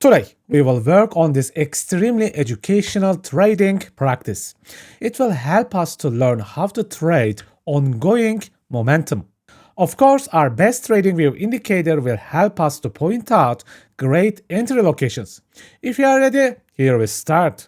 Today, we will work on this extremely educational trading practice. It will help us to learn how to trade ongoing momentum. Of course, our best trading view indicator will help us to point out great entry locations. If you are ready, here we start.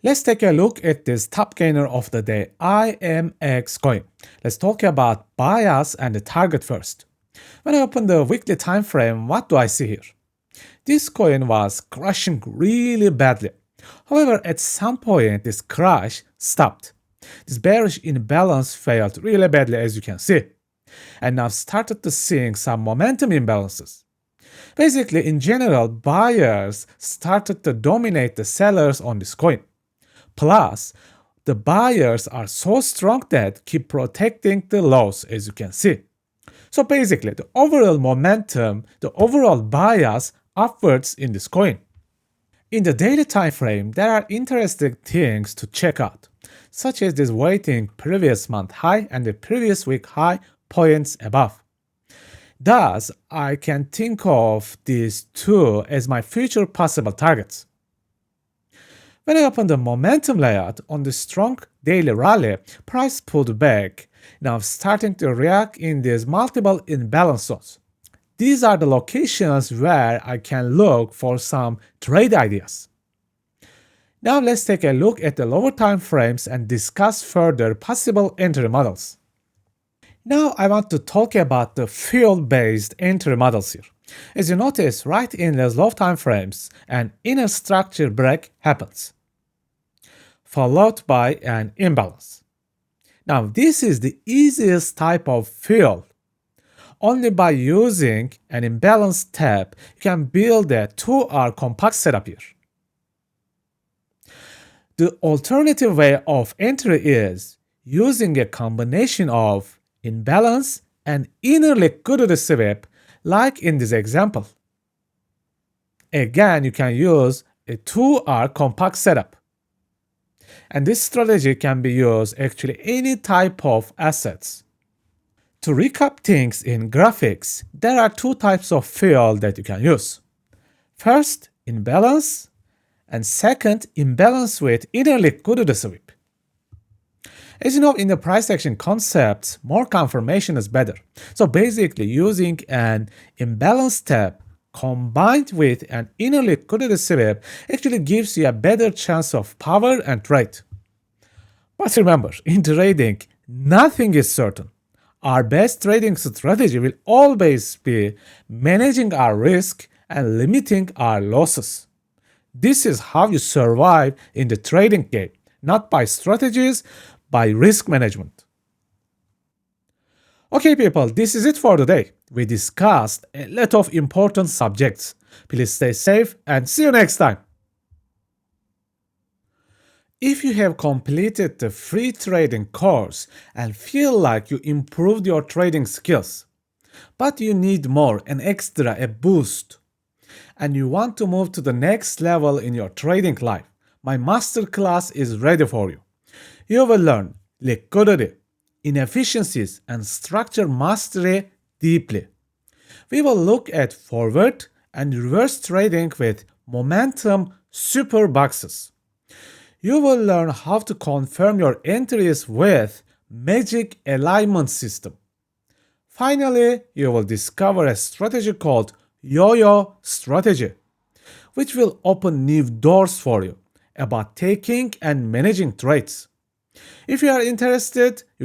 Let's take a look at this top gainer of the day, IMX coin. Let's talk about bias and the target first. When I open the weekly time frame, what do I see here? This coin was crashing really badly. However, at some point, this crash stopped. This bearish imbalance failed really badly, as you can see, and now started to seeing some momentum imbalances. Basically, in general, buyers started to dominate the sellers on this coin. Plus, the buyers are so strong that keep protecting the lows, as you can see. So basically, the overall momentum, the overall bias upwards in this coin. In the daily time frame, there are interesting things to check out, such as this weighting previous month high and the previous week high points above. Thus, I can think of these two as my future possible targets. When I open the momentum layout on the strong daily rally, price pulled back, now starting to react in these multiple imbalance zones. These are the locations where I can look for some trade ideas. Now let's take a look at the lower time frames and discuss further possible entry models. Now I want to talk about the field-based entry models here. As you notice, right in these low time frames, an inner structure break happens, followed by an imbalance. Now this is the easiest type of fill. Only by using an imbalance tab, you can build a 2-hour compact setup here. The alternative way of entry is using a combination of imbalance and inner liquidity sweep, like in this example. Again, you can use a 2-hour compact setup. And this strategy can be used actually any type of assets. To recap things in graphics, there are two types of fill that you can use. First, imbalance, and second, imbalance with inner liquidity sweep. As you know, in the price action concepts, more confirmation is better. So basically, using an imbalance tab combined with an inner liquidity sweep actually gives you a better chance of power and trade. But remember, in trading, nothing is certain. Our best trading strategy will always be managing our risk and limiting our losses. This is how you survive in the trading game, not by strategies, by risk management. Okay people, this is it for today. We discussed a lot of important subjects. Please stay safe and see you next time. If you have completed the free trading course and feel like you improved your trading skills, but you need more, an extra, a boost, and you want to move to the next level in your trading life, my masterclass is ready for you. You will learn liquidity, inefficiencies, and structure mastery deeply. We will look at forward and reverse trading with momentum super boxes. You will learn how to confirm your entries with magic alignment system. Finally, you will discover a strategy called YOYO Strategy, which will open new doors for you about taking and managing trades. If you are interested, you